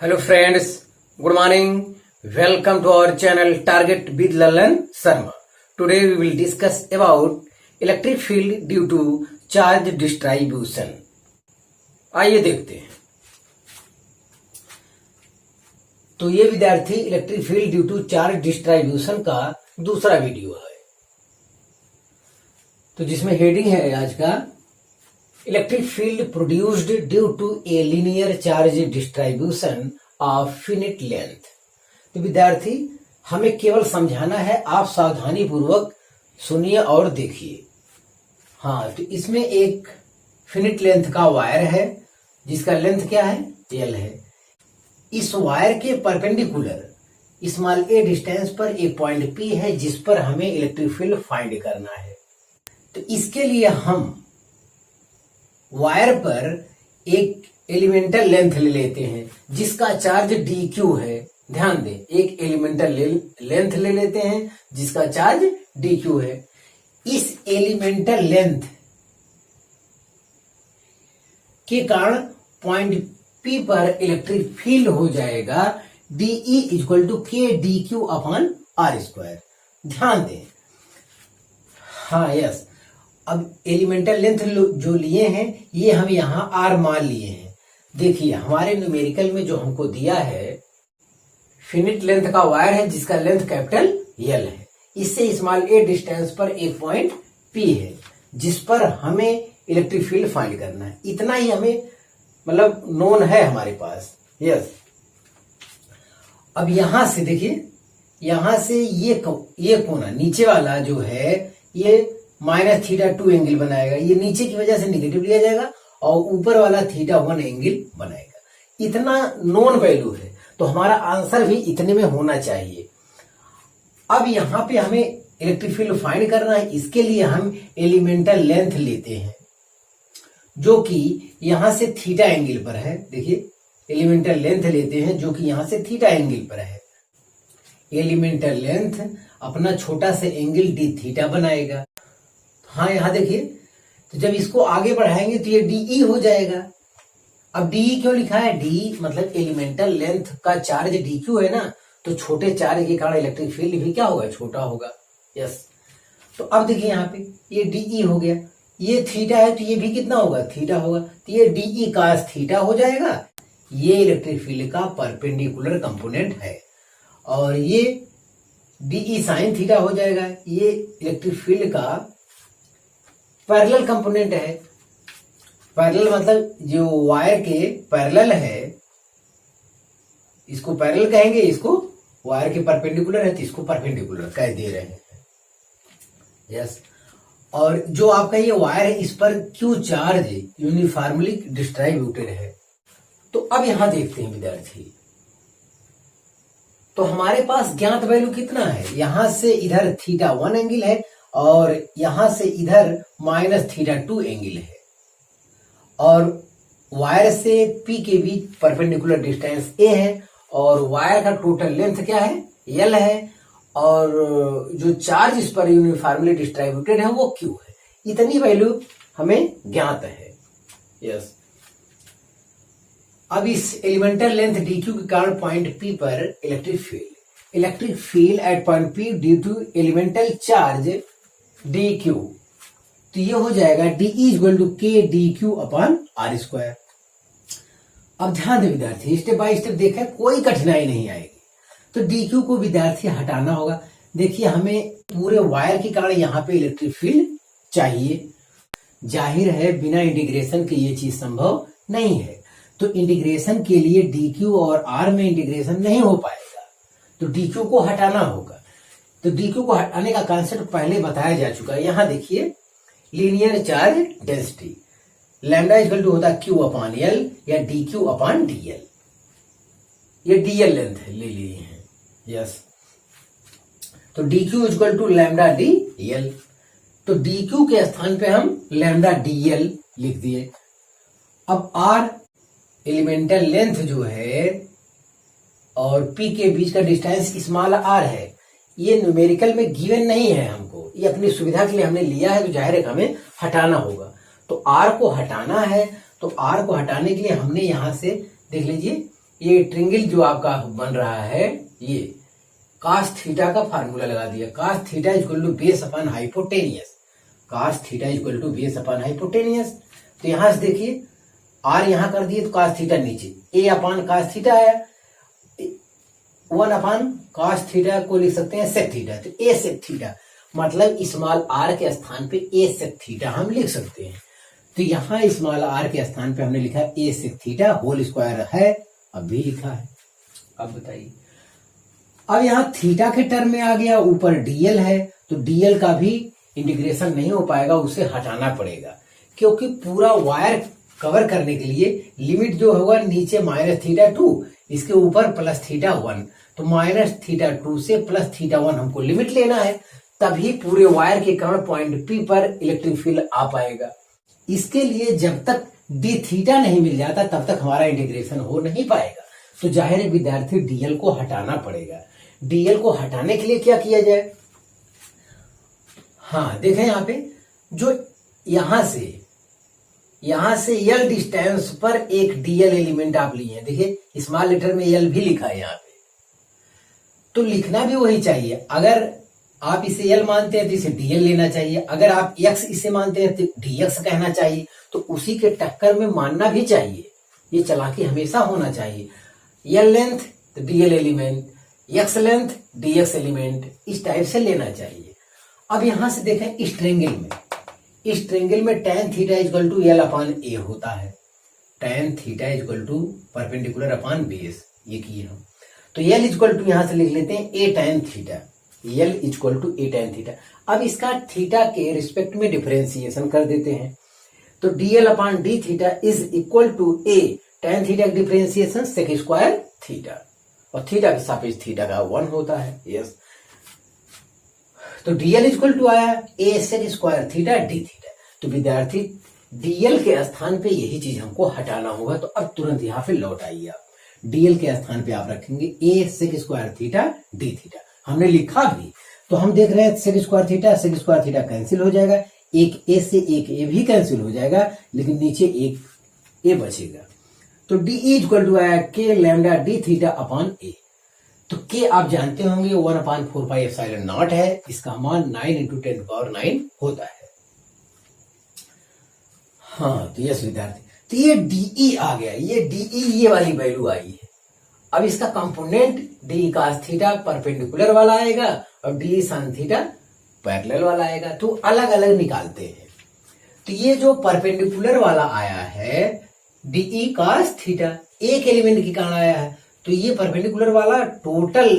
Hello friends, good morning. Welcome to our channel Target with Lalan Sharma. Today we will discuss about electric field due to charge distribution. आइए देखते हैं। तो ये विद्यार्थी electric field due to charge distribution का दूसरा video है। तो जिसमें हेडिंग है आज का electric field produced due to a linear charge distribution of finite length. तो विद्यार्थी हमें केवल समझाना है, आप सावधानी पूर्वक सुनिए और देखिए। हाँ, तो इसमें एक फिनिट लेंथ का वायर है जिसका लेंथ क्या है, एल है। इस वायर के परपेंडिकुलर स्मॉल ए डिस्टेंस पर एक पॉइंट पी है जिस पर हमें इलेक्ट्रिक फील्ड फाइंड करना है। तो इसके लिए हम वायर पर एक एलिमेंटल लेंथ ले लेते हैं जिसका चार्ज डी क्यू है। ध्यान दें, एक एलिमेंटल लेंथ ले लेते हैं जिसका चार्ज डी क्यू है। इस एलिमेंटल लेंथ के कारण पॉइंट पी पर इलेक्ट्रिक फील्ड हो जाएगा dE equal to k d q upon r square. ध्यान दें, हाँ यस। अब एलिमेंटल लेंथ जो लिए हैं ये हम यहां आर मान लिए हैं। देखिए हमारे न्यूमेरिकल में जो हमको दिया है फिनिट लेंथ का वायर है जिसका लेंथ कैपिटल एल है। इससे स्मॉल ए डिस्टेंस पर एक पॉइंट पी है जिस पर हमें इलेक्ट्रिक फील्ड फाइंड करना है। इतना ही हमें मतलब नोन है हमारे पास। यस, अब यहां से देखिए, यहां से ये कोना नीचे वाला जो है ये -θ2 एंगल बनाएगा। ये नीचे की वजह से निगेटिव लिया जाएगा और ऊपर वाला θ1 एंगल बनाएगा। इतना नोन वैल्यू है तो हमारा आंसर भी इतने में होना चाहिए। अब यहां पे हमें इलेक्ट्रिक फील्ड फाइंड करना है। इसके लिए हम एलिमेंटल लेंथ लेते हैं जो कि यहां से थीटा एंगल पर है। देखिए एलिमेंटल लेंथ लेते हैं जो कि यहां से थीटा एंगल पर है। एलिमेंटल लेंथ अपना छोटा सा एंगल डी थीटा बनाएगा। हाँ यहां देखिए, तो जब इसको आगे बढ़ाएंगे तो ये डीई हो जाएगा। अब डीई क्यों लिखा है, डी मतलब एलिमेंटल लेंथ का चार्ज डी क्यू है ना, तो छोटे चार्ज के कारण इलेक्ट्रिक फील्ड भी क्या होगा, छोटा होगा। यस, तो अब देखिए यहाँ पे ये डीई हो गया। ये थीटा है तो ये भी कितना होगा, थीटा होगा। तो ये डीई कास थीटा हो जाएगा। ये इलेक्ट्रिक फील्ड का परपेंडिकुलर कंपोनेंट है और ये डीई साइन थीटा हो जाएगा। ये इलेक्ट्रिक फील्ड का पैरेलल कंपोनेंट है। पैरेलल मतलब जो वायर के पैरेलल है, इसको पैरेलल कहेंगे, इसको वायर के परपेंडिकुलर है तो इसको परपेंडिकुलर कह दे रहे हैं। यस, और जो आपका ये वायर है इस पर क्यू चार्ज यूनिफॉर्मली डिस्ट्रीब्यूटेड है। तो अब यहां देखते हैं विद्यार्थी, तो हमारे पास ज्ञात वैल्यू कितना है। यहां से इधर θ1 एंगल है और यहां से इधर -θ2 एंगल है और वायर से P के बीच परपेंडिकुलर डिस्टेंस A है और वायर का टोटल लेंथ क्या है, L है और जो चार्ज इस पर यूनिफॉर्मली डिस्ट्रीब्यूटेड है वो Q है। इतनी वैल्यू हमें ज्ञात है। यस, अब इस एलिमेंटल लेंथ dq के कारण पॉइंट P पर electric field at point P due to elemental charge dq, तो ये हो जाएगा dE equal to k d q upon r square. अब ध्यान दें विद्यार्थी, स्टेप बाय स्टेप देखें, कोई कठिनाई नहीं आएगी। तो dq को विद्यार्थी हटाना होगा। देखिए हमें पूरे वायर के कारण यहाँ पे इलेक्ट्रिक फील्ड चाहिए। जाहिर है बिना इंटीग्रेशन के ये चीज संभव नहीं है, तो इंटीग्रेशन के लिए dq और r में इंटीग्रेशन नहीं हो पाएगा, तो dq को हटाना होगा। तो dq को हटाने का कॉन्सेप्ट पहले बताया जा चुका है। यहां देखिए linear charge density lambda equal to होता q अपॉन एल या d q upon d L. ये डीएल लेंथ है, ले लिए हैं। यस, तो d q equal to lambda d L. तो डी क्यू के स्थान पे हम लैम्डा डी एल लिख दिए। अब आर एलिमेंटल लेंथ जो है और पी के बीच का डिस्टेंस स्मॉल आर है। ये न्यूमेरिकल में गिवन नहीं है हमको, ये अपनी सुविधा के लिए हमने लिया है, तो जाहिर है हमें हटाना होगा। तो आर को हटाना है, तो आर को हटाने के लिए हमने यहां से देख लीजिए ये ट्रिंगल जो आपका बन रहा है, ये cos थीटा का फार्मूला लगा दिया, cos theta equal to base upon hypotenuse, cos theta equal to base upon hypotenuse. तो यहां से देखिए r यहां कर दिए तो cos थीटा नीचे, a अपान cos थीटा आया, 1 अपान cos थीटा को लिख सकते हैं sec थीटा, तो a sec थीटा मतलब स्मॉल r के स्थान पे a sec थीटा हम लिख सकते हैं। तो यहां स्मॉल r के स्थान पे हमने लिखा a sec theta whole square है, अब भी लिखा है। अब बताइए, अब यहां थीटा के टर्म में आ गया, ऊपर dl है, तो dl का भी इंटीग्रेशन नहीं हो पाएगा, उसे हटाना पड़ेगा, क्योंकि पूरा वायर कवर करने के लिए लिमिट जो होगा नीचे -θ2, इसके ऊपर +θ1, तो -θ2 से +θ1 हमको लिमिट लेना है, तभी पूरे वायर के कारण पॉइंट P पर इलेक्ट्रिक फील्ड आ पाएगा। इसके लिए जब तक d थीटा नहीं मिल जाता तब तक हमारा इंटीग्रेशन हो नहीं पाएगा, तो जाहिर है विद्यार्थी dl को हटाना पड़ेगा। dl को हटाने के लिए क्या किया जाए, हाँ देखें यहाँ पे, जो यहां से L डिस्टेंस पर एक dl एलिमेंट आप लिए हैं, देखिए स्मॉल लेटर में L भी लिखा है यहाँ पे, तो लिखना भी वही चाहिए। अगर आप इसे L मानते हैं तो इसे dl लेना चाहिए, अगर आप x इसे मानते हैं तो dx कहना चाहिए, तो उसी के टक्कर में मानना भी चाहिए, ये चालाकी हमेशा होना चाहिए। L लेंथ तो dl element, x length dx element, इस टाइप से लेना चाहिए। अब यहां से देखें इस ट्रेंगल में tan theta equal to L upon A होता है, tan theta equal to perpendicular upon base, ये किए हम, तो L इक्वल टू यहां से लिख लेते हैं A tan theta, L equal to A tan theta. अब इसका थीटा के रिस्पेक्ट में डिफरेंशिएशन कर देते हैं, तो dl upon d theta is equal to A tan theta का डिफरेंशिएशन सेक स्क्वायर थीटा, और थीटा के सापेक्ष थीटा का 1 होता है, यस। तो dl इक्वल टू आया A sec square theta d theta. तो विद्यार्थी dl के स्थान पे यही चीज हमको हटाना होगा, तो अब तुरंत यहाँ पे लौट आइए आप, dl के स्थान पे आप रखेंगे A sec square theta d theta, हमने लिखा भी, तो हम देख रहे हैं सेक स्क्वायर थीटा कैंसिल हो जाएगा, एक A से एक A भी कैंसिल हो जाएगा, लेकिन नीचे एक A बचेगा, तो d इक्वल टू आया k lambda d theta upon A। तो k आप जानते होंगे 1/4πε0 है, इसका मान 9 × 10⁹ होता है। हाँ तो यस विद्यार्थी, तो ये dE आ गया, ये dE ये वाली वैल्यू आई है। अब इसका component d cos theta perpendicular वाला आएगा और d sin थीटा पैरेलल वाला आएगा, तो अलग अलग निकालते हैं। तो ये जो परपेंडिकुलर वाला आया है dE cos थीटा, एक एलिमेंट के कारण आया है, तो ये परपेंडिकुलर वाला टोटल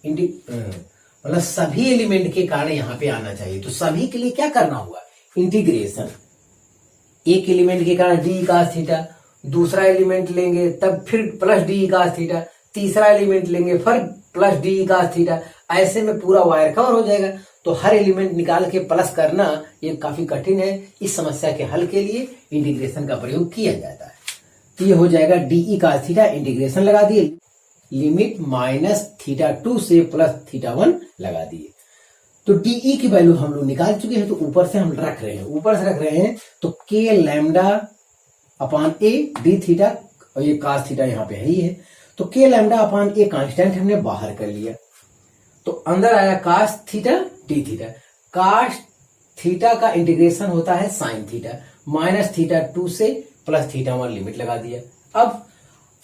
मतलब सभी एलिमेंट के कारण यहाँ पे आना चाहिए। तो सभी के लिए क्या करना होगा, इंटीग्रेशन, एक एलिमेंट के कारण d cos थीटा, दूसरा एलिमेंट लेंगे तब फिर प्लस d cos थीटा, तीसरा एलिमेंट लेंगे फिर प्लस d cos थीटा, ऐसे में पूरा वायर कवर हो जाएगा। तो हर एलिमेंट निकाल के प्लस करना ये काफी कठिन है, इस समस्या के हल के लिए इंटीग्रेशन का प्रयोग किया जाता है। तो ये हो जाएगा dE cos थीटा, इंटीग्रेशन लगा दिए, लिमिट -θ2 से +θ1 लगा दिए, तो dE की वैल्यू हम लोग निकाल चुके हैं, तो ऊपर से हम रख रहे हैं, तो k lambda upon A d theta, और ये cos थीटा यहाँ पे है ही है, तो k lambda upon A constant हमने बाहर कर लिया, तो अंदर आया cos theta d theta, cos theta का इंटीग्रेशन होता है sin थीटा, -θ2 से +θ1 लिमिट लगा दिया। अब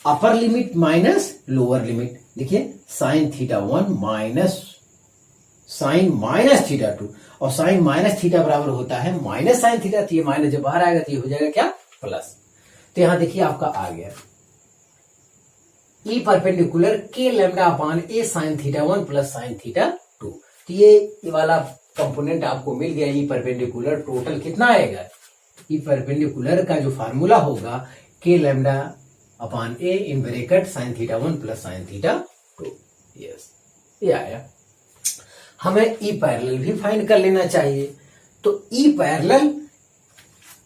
upper limit minus lower limit, देखिए sin θ1 माइनस sin -θ2, और sin -θ बराबर होता है माइनस sin थीटा, तो ये माइनस जब बाहर आएगा तो ये हो जाएगा क्या, प्लस। तो यहां देखिए आपका आ गया E perpendicular k lambda upon A sin θ1 plus sin θ2, तो ये वाला कंपोनेंट आपको मिल गया। E परपेंडिकुलर टोटल कितना आएगा, E परपेंडिकुलर का जो फार्मूला होगा k lambda upon A in bracket sin θ1 plus sin θ2, yes ये आया। हमें E पैरेलल भी फाइंड कर लेना चाहिए, तो E पैरेलल,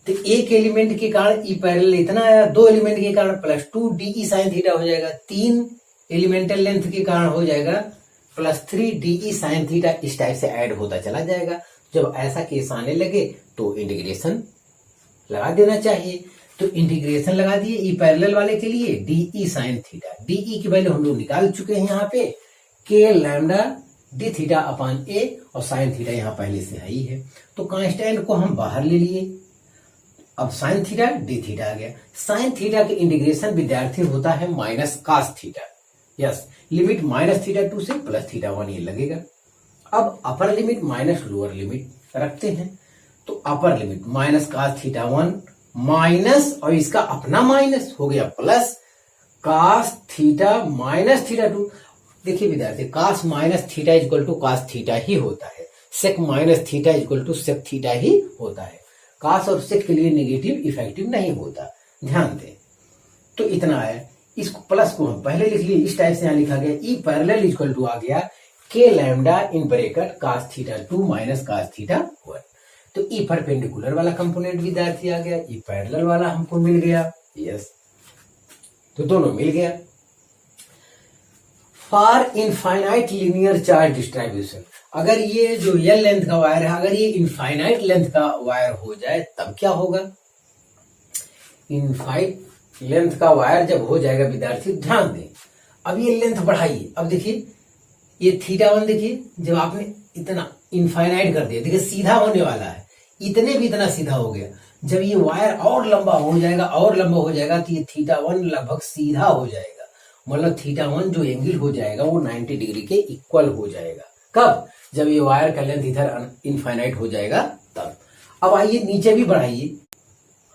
तो एक एलिमेंट के कारण E पैरेलल इतना आया, दो एलिमेंट के कारण +2 dE sin थीटा हो जाएगा, तीन एलिमेंटल लेंथ के कारण हो जाएगा +3 dE sin थीटा, इस टाइप से ऐड होता चला जाएगा। जब ऐसा केस आने लगे तो इंटीग्रेशन लगा देना चाहिए। तो इंटीग्रेशन लगा दिए ई पैरेलल वाले के लिए, D E sign theta, D E की वैल्यू हम लोग निकाल चुके हैं यहाँ पे, के लैम्डा डी थीटा अपान ए, और साइन थीटा यहाँ पहले से ही है, तो कांस्टेंट को हम बाहर ले लिए। अब साइन थीटा डी थीटा आ गया। साइन थीटा के इंटीग्रेशन विद्यार्थी होता है minus cos theta, yes, limit minus theta 2 से प्लस थीटा 1 ये लगेगा। अब upper limit minus lower limit रखते हैं, तो upper limit minus cos theta 1 minus, और इसका अपना माइनस हो गया plus cos theta minus theta 2। देखिए विद्यार्थी, cos minus theta equal to cos theta ही होता है, sec minus theta equal to sec theta ही होता है। कास और सेक के लिए नेगेटिव इफेक्टिव नहीं होता, ध्यान दें। तो इतना है, इसको प्लस को हम पहले लिख लिए, इस टाइप से यहां लिखा गया, ई पैरेलल इक्वल टू आ गया k lambda in bracket cos theta 2 minus cos theta 1। तो ई परपेंडिकुलर वाला कंपोनेंट विद्यार्थी आ गया, ई पैरेलल वाला हमको मिल गया, यस, तो दोनों मिल गया। For infinite linear charge distribution, अगर ये जो एल लेंथ का वायर है, अगर ये इनफाइनाइट लेंथ का वायर हो जाए तब क्या होगा? इनफाइनाइट लेंथ का वायर जब हो जाएगा विद्यार्थी, ध्यान दें, अब ये लेंथ बढ़ाइए, अब देखिए ये थीटा 1, देखिए जब आपने इतना इनफाइनाइट कर दिया, देखिए सीधा होने वाला है, इतने भी इतना सीधा हो गया, जब ये वायर और लंबा हो जाएगा और लंबा हो जाएगा तो ये थीटा 1 लगभग सीधा हो जाएगा, मतलब थीटा 1 जो एंगल हो जाएगा वो 90 डिग्री के इक्वल हो जाएगा। कब? जब ये वायर का लेंथ इधर इनफाइनाइट हो जाएगा तब। अब आइए नीचे भी बढ़ाइए,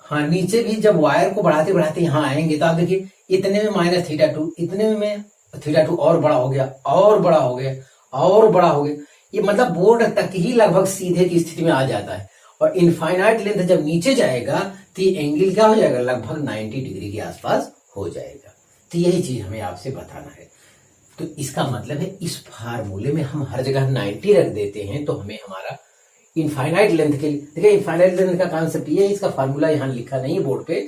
हाँ नीचे भी जब वायर को बढ़ाते बढ़ाते यहाँ आएंगे तो आप देखिए इतने में माइनस थीटा 2, इतने में थीटा 2 और बड़ा हो गया और बड़ा हो गया और बड़ा हो गया, ये मतलब बोर्ड तक ही लगभग सीधे की स्थिति में आ जाता है। और इनफाइनाइट लेंथ जब नीचे जाएगा तो ये एंगल क्या हो जाएगा? लगभग 90 डिग्री के आसपास हो जाएगा। तो यही चीज हमें आपसे बताना है। तो इसका मतलब है इस फार्मूले में हम हर जगह 90 रख देते हैं तो हमें हमारा इनफाइनाइट लेंथ के लिए, देखिए इनफाइनाइट लेंथ का कॉन्सेप्ट ये है, इसका फार्मूला यहाँ लिखा नहीं है बोर्ड पे,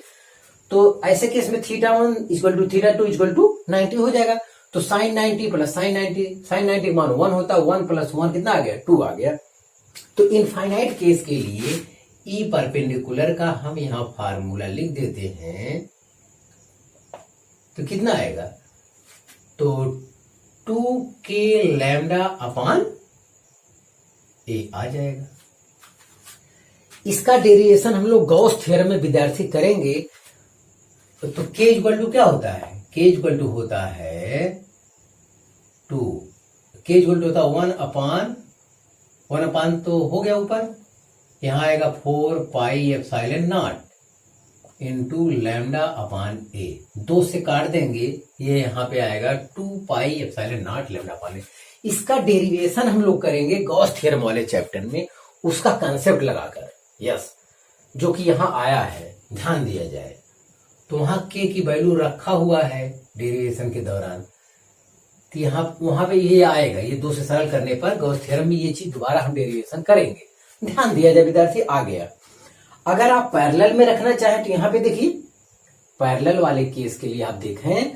तो ऐसे केस में theta 1 equal to theta 2 equal to 90 हो जाएगा। तो साइन 90 प्लस साइन 90, साइन 90 मान 1 होता है, 1 प्लस 1 कितना आ गया? 2 आ गया। तो इनफाइनाइट केस के लिए ई परपेंडिकुलर का हम यहाँ फार्मूला लिख देते हैं, तो कितना आएगा? तो 2k लैम्डा अपान ए आ जाएगा। इसका डेरिवेशन हम लोग गॉस थ्योरम में विद्यार्थी करेंगे। तो k इक्वल टू क्या होता है? k इक्वल टू होता है 2, k इक्वल टू होता है 1 अपान तो हो गया ऊपर, यहां आएगा 4 pi epsilon naught into lambda upon A, 2 से काट देंगे, ये यहाँ पे आएगा 2 pi epsilon naught lambda upon A. इसका डेरिवेशन हम लोग करेंगे गॉस थ्योरम वाले चैप्टर में, उसका कंसेप्ट लगाकर, यस, जो कि यहाँ आया है, ध्यान दिया जाए। तो वहां के की वैल्यू रखा हुआ है डेरिवेशन के दौरान, तो यहाँ वहां पे ये आएगा, ये 2 से सरल करने पर गॉस थ्योरम में ये चीज दोबारा हम डेरिवेशन करेंगे, ध्यान दिया जाए विद्यार्थी। आ गया। अगर आप पैरेलल में रखना चाहें तो यहाँ पे देखिए, पैरेलल वाले केस के लिए आप देखें,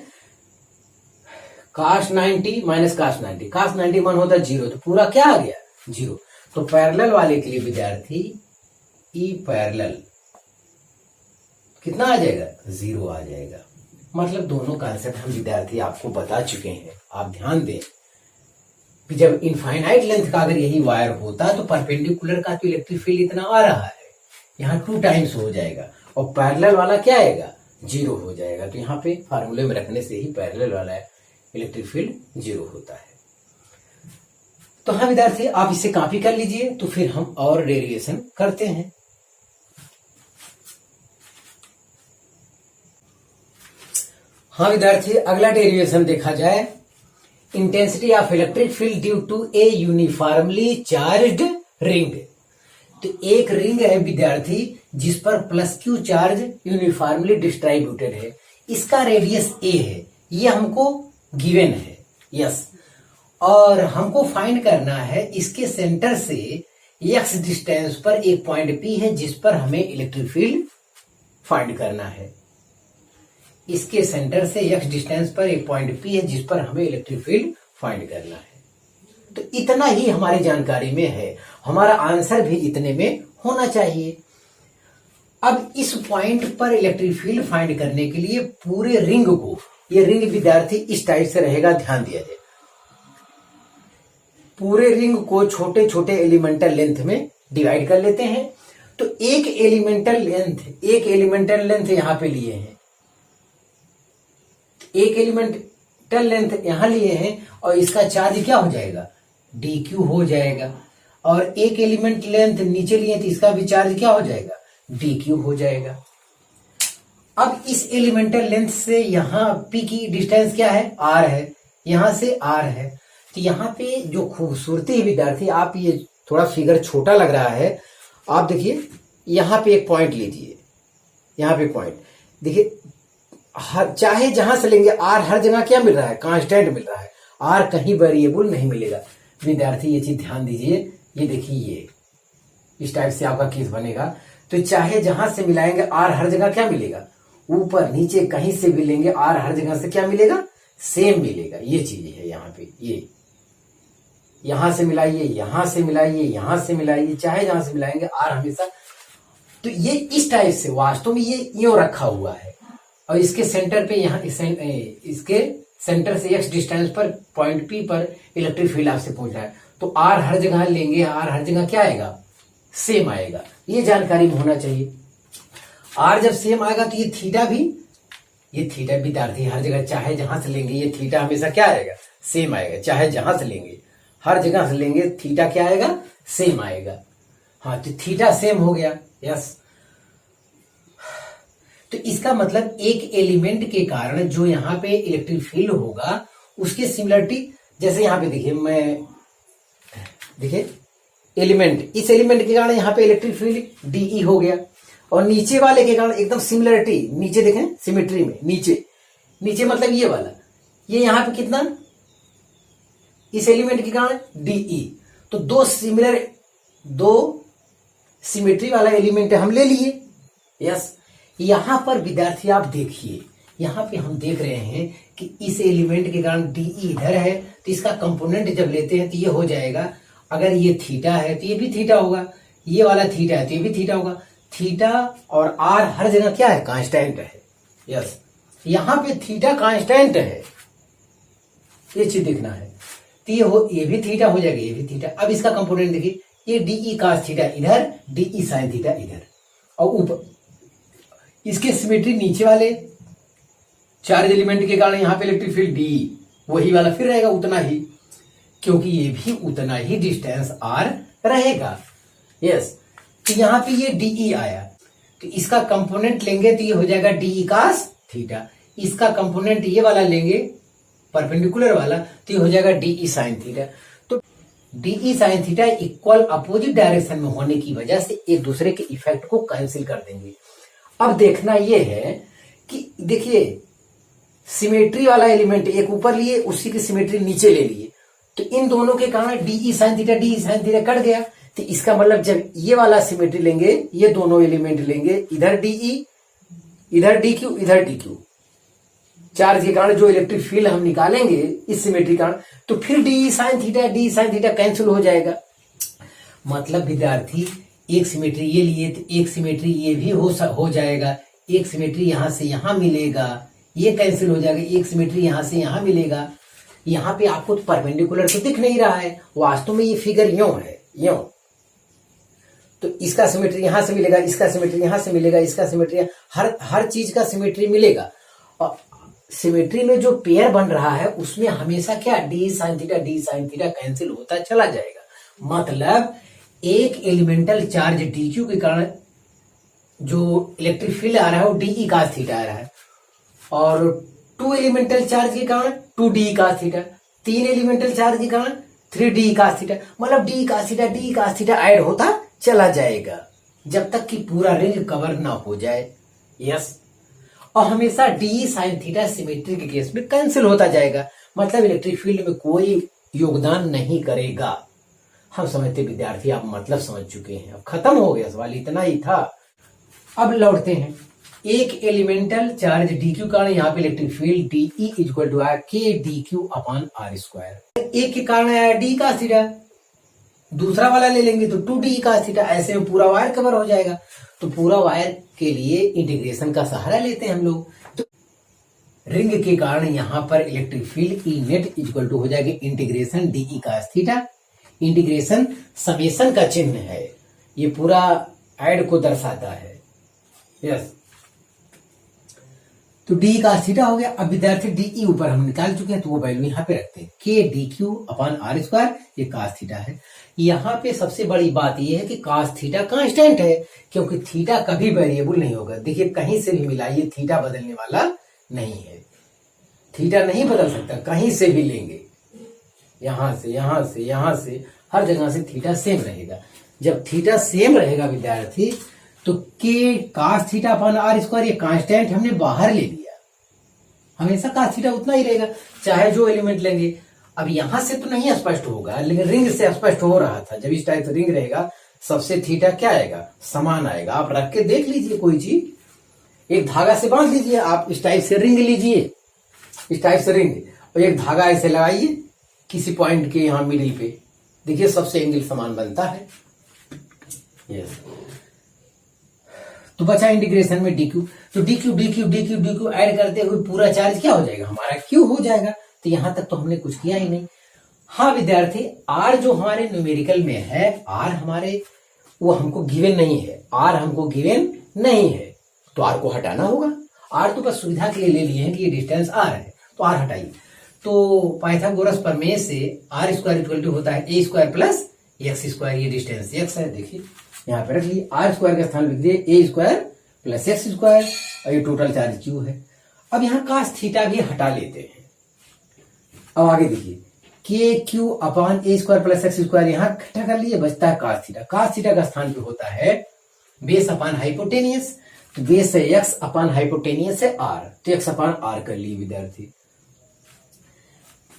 काश 90 माइनस काश 90, काश 90 मान होता है 0, तो पूरा क्या आ गया? 0। तो पैरेलल वाले के लिए विद्यार्थी ई पैरेलल कितना आ जाएगा? 0 आ जाएगा। मतलब दोनों कॉन्सेप्ट हम विद्यार्थी आपको बता चुके हैं। आप ध्यान दें कि जब इनफाइनाइट लेंथ का अगर यही वायर होता तो परपेंडिकुलर का तो इलेक्ट्रिक फील्ड इतना आ रहा है, यहाँ 2 टाइम्स हो जाएगा, और पैरेलल वाला क्या आएगा? 0 हो जाएगा। तो यहाँ पे फार्मूले में रखने से ही पैरेलल वाला इलेक्ट्रिक फील्ड 0 होता है। तो हाँ विद्यार्थी, आप इसे कॉपी कर लीजिए, तो फिर हम और डेरिवेशन करते हैं। हाँ विद्यार्थी, अगला डेरिवेशन देखा जाए, intensity of electric field due to a uniformly charged ring. तो एक रिंग है विद्यार्थी जिस पर plus Q charge uniformly distributed है, इसका रेडियस ए है, ये हमको गिवन है, यस, और हमको फाइंड करना है इसके सेंटर से एक्स डिस्टेंस पर एक पॉइंट पी है जिस पर हमें इलेक्ट्रिक फील्ड फाइंड करना है। इसके सेंटर से एक्स डिस्टेंस पर एक पॉइंट पी है जिस पर हमें इलेक्ट्रिक फील्ड फाइंड करना है। तो इतना ही हमारी जानकारी में है, हमारा आंसर भी इतने में होना चाहिए। अब इस पॉइंट पर इलेक्ट्रिक फील्ड फाइंड करने के लिए पूरे रिंग को, ये रिंग विद्यार्थी इस टाइप से रहेगा, ध्यान दिया जाए, पूरे रिंग को छोटे छोटे एलिमेंटल लेंथ में डिवाइड कर लेते हैं। तो एक एलिमेंटल लेंथ यहां पे लिए हैं, एक एलिमेंटल लेंथ यहां लिए हैं और इसका चार्ज क्या हो जाएगा, dq हो जाएगा। और एक एलिमेंट लेंथ नीचे लिए तो इसका भी चार्ज क्या हो जाएगा, dq हो जाएगा। अब इस एलिमेंटल लेंथ से यहां p की डिस्टेंस क्या है, r है, यहां से r है। तो यहाँ पे जो खूबसूरती है विद्यार्थी, आप ये थोड़ा फिगर छोटा लग रहा है, आप देखिए यहाँ पे एक पॉइंट लीजिए, यहाँ पे पॉइंट देखिए, चाहे जहां से लेंगे आर हर जगह क्या मिल रहा है, कांस्टेंट मिल रहा है, आर कहीं वेरिएबल नहीं मिलेगा। विद्यार्थी ये चीज ध्यान दीजिए, ये देखिए, ये इस टाइप से आपका केस बनेगा। तो चाहे जहां से मिलाएंगे आर हर जगह क्या मिलेगा, ऊपर नीचे कहीं से भी लेंगे आर हर जगह से क्या मिलेगा, सेम मिलेगा। ये चीज है यहाँ पे, ये यहां से मिलाइए, यहां से मिलाइए, यहां से मिलाइए, चाहे जहां से मिलाएंगे आर हमेशा। तो ये इस टाइप से वास्तव में ये यूं रखा हुआ है और इसके सेंटर पे यहाँ इसके सेंटर से x डिस्टेंस पर पॉइंट P पर इलेक्ट्रिक फील्ड आपसे पहुंच रहा है। तो R हर जगह लेंगे, R हर जगह क्या आएगा, सेम आएगा। ये जानकारी में होना चाहिए। R जब सेम आएगा तो ये थीटा भी, ये थीटा विद्यार्थी हर जगह चाहे जहां से लेंगे ये थीटा हमेशा क्या आएगा, सेम आएगा। चाहे जहां से लेंगे, हर जगह से लेंगे, थीटा क्या आएगा, सेम आएगा। हाँ, तो थीटा सेम हो गया, यस। तो इसका मतलब एक एलिमेंट के कारण जो यहाँ पे इलेक्ट्रिक फील्ड होगा उसकी सिमिलरिटी, जैसे यहाँ पे देखिए, मैं देखिए एलिमेंट, इस एलिमेंट के कारण यहाँ पे इलेक्ट्रिक फील्ड डीई हो गया और नीचे वाले के कारण एकदम सिमिलरिटी, नीचे देखें सिमेट्री में, नीचे मतलब ये वाला, ये यहाँ पे कितना, इस एलिमेंट के कारण डीई। तो दो सिमेट्री वाला एलिमेंट हम ले लिए, यस। यहां पर विद्यार्थी आप देखिए, यहां पे हम देख रहे हैं कि इस एलिमेंट के कारण डीई इधर है, तो इसका कंपोनेंट जब लेते हैं तो ये हो जाएगा, अगर ये थीटा है तो ये भी थीटा होगा, ये वाला थीटा है तो ये भी थीटा होगा। थीटा और आर हर जगह क्या है, कांस्टेंट है, यस। यहां पे थीटा कांस्टेंट है, ये चीज देखना है। तो ये भी थीटा हो जाएगा, ये भी थीटा। अब इसका कंपोनेंट देखिए, ये डीई cos थीटा इधर, डीई sin थीटा इधर, और ऊपर इसके सिमेट्री नीचे वाले चार्ज एलिमेंट के कारण यहाँ पे इलेक्ट्रिक फील्ड डी वही वाला फिर रहेगा उतना ही, क्योंकि ये भी उतना ही डिस्टेंस आर रहेगा, यस। तो यहाँ पे ये डीई आया, तो इसका कंपोनेंट लेंगे तो ये हो जाएगा डीई cos थीटा। इसका कंपोनेंट ये वाला लेंगे परपेंडिकुलर वाला, तो ये हो जाएगा डीई sin थीटा। तो dE sin theta equal opposite direction में होने की वजह से एक दूसरे के इफेक्ट को कैंसिल कर देंगे। अब देखना यह है कि देखिए, सिमेट्री वाला एलिमेंट एक ऊपर लिए, उसी की सिमेट्री नीचे ले लिए, तो इन दोनों के कारण डीई sin थीटा कट गया। तो इसका मतलब जब ये वाला सिमेट्री लेंगे, ये दोनों एलिमेंट लेंगे, इधर डीई, इधर डीक्यू, इधर डीक्यू, चार्ज के कारण जो इलेक्ट्रिक फील्ड हम निकालेंगे इस सिमेट्री कारण, तो फिर डीई sin थीटा कैंसिल हो जाएगा। मतलब विद्यार्थी, एक सिमेट्री ये लिए तो एक सिमेट्री ये भी हो जाएगा, एक सिमेट्री यहां से यहां मिलेगा, ये कैंसिल हो जाएगा, एक सिमेट्री यहां से यहां मिलेगा। यहां पे आपको तो परपेंडिकुलर तो दिख नहीं रहा है, वास्तव में ये फिगर यूं है, यूं। तो इसका सिमेट्री यहां से मिलेगा, इसका सिमेट्री यहां से मिलेगा, इसका सिमेट्री, हर चीज का सिमेट्री मिलेगा। और सिमेट्री में जो पेयर बन रहा है उसमें हमेशा क्या, डी sin थीटा कैंसिल होता चला जाएगा। मतलब एक एलिमेंटल चार्ज डीक्यू के कारण जो इलेक्ट्रिक फील्ड आ रहा है वो डीई cos थीटा आ रहा है, और टू एलिमेंटल चार्ज के कारण 2d cos थीटा, तीन एलिमेंटल चार्ज के कारण 3d cos थीटा। मतलब d cos थीटा ऐड होता चला जाएगा जब तक कि पूरा रिंग कवर ना हो जाए, यस। और हमेशा डी sin थीटा सिमेट्री के केस में कैंसिल होता जाएगा, मतलब इलेक्ट्रिक फील्ड में कोई योगदान नहीं करेगा। हम समझते विद्यार्थी, आप मतलब समझ चुके हैं, अब खत्म हो गया सवाल, इतना ही था। अब लौटते हैं, एक एलिमेंटल चार्ज डीक्यू कारण यहाँ पे electric field dE equal to आया के डीक्यू अपॉन आर स्क्वायर। एक के कारण आया डी cos थीटा, दूसरा वाला ले लेंगे तो 2d cos थीटा, ऐसे में पूरा वायर कवर हो जाएगा। तो पूरा वायर के लिए इंटीग्रेशन का सहारा लेते हैं हम लोग। तो रिंग के कारण यहां पर electric field E net equal to हो जाएगा integration dE cos theta. Integration summation का चिन्ह है, ये पूरा ऐड को दर्शाता है। यस, तो डी cos थीटा हो गया। अब विद्यार्थी डीई ऊपर हम निकाल चुके हैं, तो वो वैल्यू यहाँ पे रखते हैं, k d q upon r square, ये cos थीटा है। यहाँ पे सबसे बड़ी बात ये है कि cos थीटा कांस्टेंट है, क्योंकि थीटा कभी वेरिएबल नहीं होगा। देखिए कहीं से भी मिलाइए, थीटा बदलने वाला नहीं है, थीटा नहीं बदल सकता, कहीं से भी लेंगे, यहां से यहां से यहां से हर जगह से थीटा सेम रहेगा। जब थीटा सेम रहेगा विद्यार्थी, तो k cos theta upon r square, ये कांस्टेंट हमने बाहर ले लिया, हमेशा cos थीटा उतना ही रहेगा चाहे जो एलिमेंट लेंगे। अब यहां से तो नहीं स्पष्ट होगा, लेकिन रिंग से स्पष्ट हो रहा था। जब इस टाइप से रिंग रहेगा, सबसे थीटा क्या आएगा, समान आएगा। आप रख के देख लीजिए, कोई चीज एक धागा से बांध लीजिए, आप इस टाइप से रिंग लीजिए, इस टाइप से रिंग, और एक धागा ऐसे लगाइए किसी पॉइंट के यहां मिडिल पे, देखिए सबसे एंगल समान बनता है। यस, तो बचा इंटीग्रेशन में डीक्यू, तो dq dq dq dq add करते हुए पूरा चार्ज क्या हो जाएगा, हमारा क्यू हो जाएगा। तो यहां तक तो हमने कुछ किया ही नहीं। हाँ विद्यार्थी, आर जो हमारे न्यूमेरिकल में है, आर हमारे वो हमको गिवन नहीं है, आर हमको गिवन नहीं है, तो आर को हटाना होगा। आर तो बस सुविधा के लिए ले लिए हैं कि ये डिस्टेंस आर है, तो आर हटाइए। तो पाइथागोरस प्रमेय से आर स्क्वायर इक्वल टू होता है ए स्क्वायर प्लस एक्स स्क्वायर, ये डिस्टेंस एक्स है, देखिए यहाँ पे रख लीजिए, आर स्क्वायर का स्थान लिख दिए ए स्क्वायर प्लस एक्स स्क्वायर, और ये टोटल चार्ज क्यू है। अब यहाँ cos थीटा भी हटा लेते हैं। अब आगे देखिए, के Q upon a square plus x square, यहाँ इकट्ठा कर लिए, बचता है cos थीटा। cos थीटा का स्थान पे होता है बेस अपॉन हाइपोटेनियस, तो बेस है एक्स अपॉन हाइपोटेनियस है आर, तो एक्स अपॉन आर कर लिए विद्यार्थी।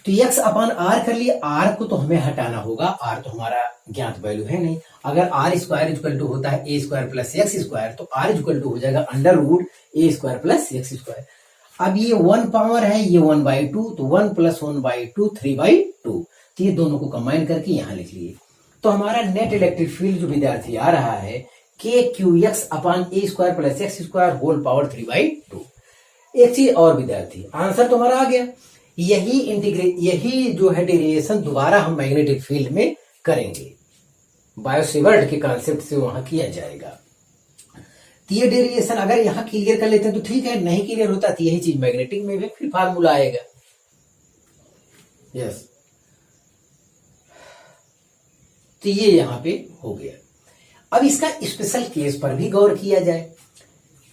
तो एक्स अपॉन आर कर लिए, आर को तो हमें हटाना होगा, आर तो हमारा ज्ञात वैल्यू है नहीं। अगर आर स्क्वायर इक्वल टू होता है ए स्क्वायर प्लस एक्स स्क्वायर, तो आर इक्वल टू हो जाएगा अंडर रूट ए स्क्वायर प्लस एक्स स्क्वायर। अब ये 1 पावर है, ये 1/2, तो 1 प्लस 1/2 3/2, तो ये दोनों को कंबाइन करके यहां लिख लिए। तो हमारा नेट इलेक्ट्रिक फील्ड जो विद्यार्थी आ रहा है, k q x upon a square plus x square whole power 3/2। एक चीज और विद्यार्थी, आंसर तो हमारा आ गया। यही जो है डेरिवेशन दोबारा हम मैग्नेटिक फील्ड में करेंगे, बायोसेवर्ट के कॉन्सेप्ट से वहां किया जाएगा। तो ये डेरिवेशन अगर यहां क्लियर कर लेते हैं तो ठीक है, नहीं क्लियर होता तो यही चीज मैग्नेटिक में भी फिर फार्मूला आएगा। यस, तो ये यहां पे हो गया। अब इसका स्पेशल केस पर भी गौर किया जाए।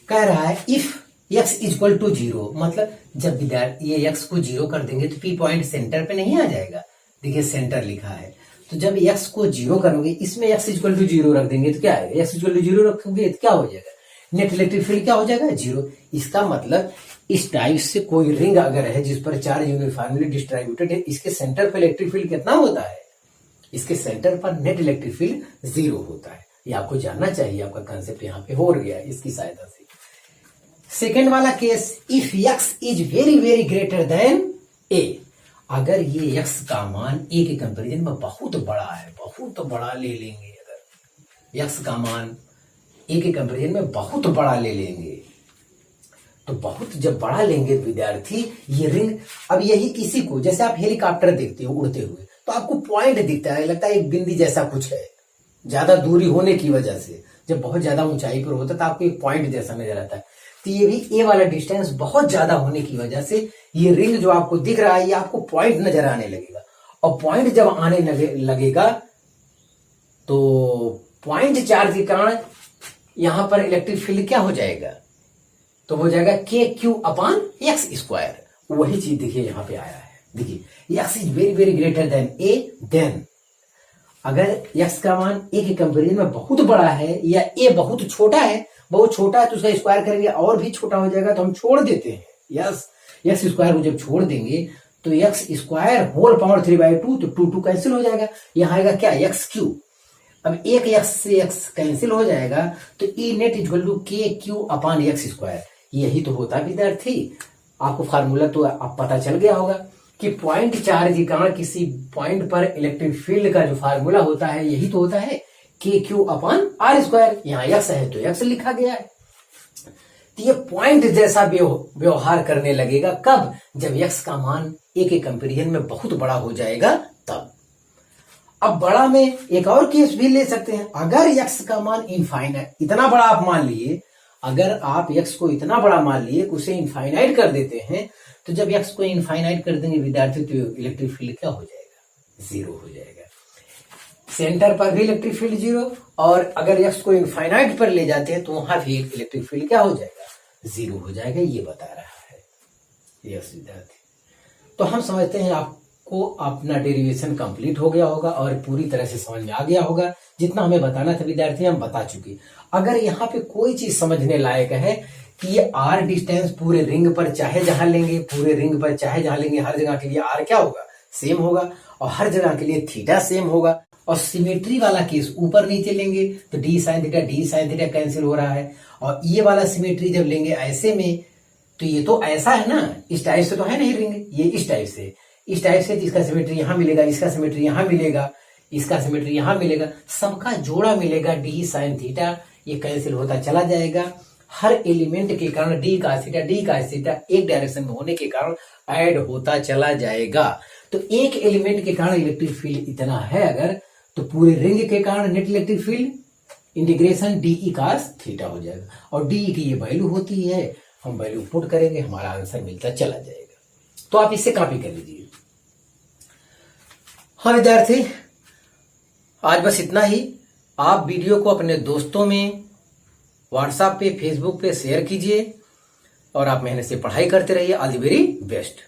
कह रहा है इफ x इक्वल टू 0, मतलब जब विद्यार्थी ये x को 0 कर देंगे तो p पॉइंट सेंटर पे नहीं आ जाएगा, देखिए सेंटर लिखा है। तो जब x को 0 करोगे, इसमें x इक्वल टू 0 रख देंगे तो क्या आएगा, x इक्वल टू 0 रखोगे तो क्या हो जाएगा, नेट इलेक्ट्रिक फील्ड क्या हो जाएगा, 0। इसका मतलब इस टाइप से कोई रिंग अगर है जिस पर चार्ज यूनिफॉर्मली डिस्ट्रीब्यूटेड है, इसके सेंटर पर इलेक्ट्रिक फील्ड कितना होता है, इसके सेंटर पर नेट इलेक्ट्रिक फील्ड 0 होता है। ये आपको जानना चाहिए, आपका कंसेप्ट यहाँ पे हो गया इसकी सहायता से। सेकेंड वाला case, if x is very very greater then a, अगर ये x का मान a के कंपैरिजन में बहुत बड़ा है, बहुत बड़ा ले लेंगे, अगर x का मान a के कंपैरिजन में बहुत बड़ा ले लेंगे, तो बहुत जब बड़ा लेंगे विद्यार्थी ये रिंग, अब यही किसी को, जैसे आप हेलीकॉप्टर देखते हो उड़ते हुए, तो आपको पॉइंट दिखता है, लगता है एक बिंदी जैसा कुछ है, ज्यादा दूरी होने की वजह से। जब बहुत ज्यादा ऊंचाई पर होता है तो आपको एक पॉइंट जैसा नजर आता है। तो ये भी ए वाला डिस्टेंस बहुत ज्यादा होने की वजह से ये रिंग जो आपको दिख रहा है, ये आपको पॉइंट नजर आने लगेगा। और पॉइंट जब आने लगेगा तो पॉइंट चार्ज के कारण यहां पर इलेक्ट्रिक फील्ड क्या हो जाएगा, तो हो जाएगा के क्यू अपॉन एक्स स्क्वायर। वही चीज देखिए यहां पे आया है, देखिए x is very very greater than a, then अगर एक्स का मान ए के कंपेरिजन में बहुत बड़ा है या ए बहुत छोटा है, बहुत छोटा है तो उसका स्क्वायर करेंगे और भी छोटा हो जाएगा, तो हम छोड़ देते हैं। यस, एक्स स्क्वायर को जब छोड़ देंगे तो एक्स स्क्वायर होल पावर 3/2, तो 2 कैंसिल हो जाएगा, यहाँ आएगा क्या, एक्स क्यू। अब एक एक्स से एक्स कैंसिल हो जाएगा, तो ई नेट इक्वल टू के क्यू अपॉन एक्स स्क्वायर। यही तो होता है विद्यार्थी, आपको फार्मूला तो आप पता चल गया होगा। कि पॉइंट चार्ज के कारण किसी पॉइंट पर इलेक्ट्रिक फील्ड का जो फार्मूला होता है यही तो होता है k Q upon r square. यहाँ एक्स है तो एक्स लिखा गया है। तो ये पॉइंट जैसा व्यवहार करने लगेगा कब? जब एक्स का मान ए के कंपेरिजन में बहुत बड़ा हो जाएगा तब। अब बड़ा में एक और केस भी ले सकते हैं। अगर एक्स का मान इनफाइनाइट, इतना बड़ा आप मान लिए, अगर आप एक्स को इतना बड़ा मान लिए उसे इनफाइनाइट कर देते हैं, तो जब एक्स को इनफाइनाइट कर देंगे विद्यार्थी तो इलेक्ट्रिक फील्ड क्या हो जाएगा? जीरो हो जाएगा। सेंटर पर भी इलेक्ट्रिक फील्ड जीरो, और अगर एक्स को इनफाइनाइट पर ले जाते हैं तो वहां भी इलेक्ट्रिक फील्ड क्या हो जाएगा? जीरो हो जाएगा। ये बता रहा है यस विद्यार्थी। तो हम समझते हैं आपको अपना डेरिवेशन कंप्लीट हो गया होगा और पूरी तरह से समझ में आ गया होगा। जितना हमें बताना था विद्यार्थी हम बता चुके। अगर यहाँ पे कोई चीज समझने लायक है कि ये आर डिस्टेंस पूरे रिंग पर चाहे जहां लेंगे, पूरे रिंग पर चाहे जहां लेंगे, हर जगह के लिए आर क्या होगा? सेम होगा, और हर जगह के लिए थीटा सेम होगा। और सिमेट्री वाला केस ऊपर नीचे लेंगे तो डी साइन थीटा कैंसिल हो रहा है, और ये वाला सिमेट्री जब लेंगे ऐसे में तो ये तो ऐसा है ना, इस टाइप से तो है नहीं रिंग, ये इस टाइप से तो इसका सिमेट्री यहां मिलेगा, इसका सिमेट्री यहां मिलेगा, इसका सिमेट्री यहां मिलेगा, सबका जोड़ा मिलेगा डी साइन थीटा। ये कैंसिल होता चला जाएगा। हर एलिमेंट के कारण डी का थीटा एक डायरेक्शन में होने के कारण ऐड होता चला जाएगा। तो एक एलिमेंट के कारण इलेक्ट्रिक फील्ड इतना है अगर, तो पूरे रिंग के कारण net electric field integration dE cos theta हो जाएगा। और डीई की ये वैल्यू होती है, हम वैल्यू पुट करेंगे, हमारा आंसर मिलता चला जाएगा। तो आप इससे कॉपी कर लीजिए। हाँ विद्यार्थी, आज बस इतना ही। आप वीडियो को अपने दोस्तों में व्हाट्सएप पे, फेसबुक पे शेयर कीजिए और आप मेहनत से पढ़ाई करते रहिए। All the very best.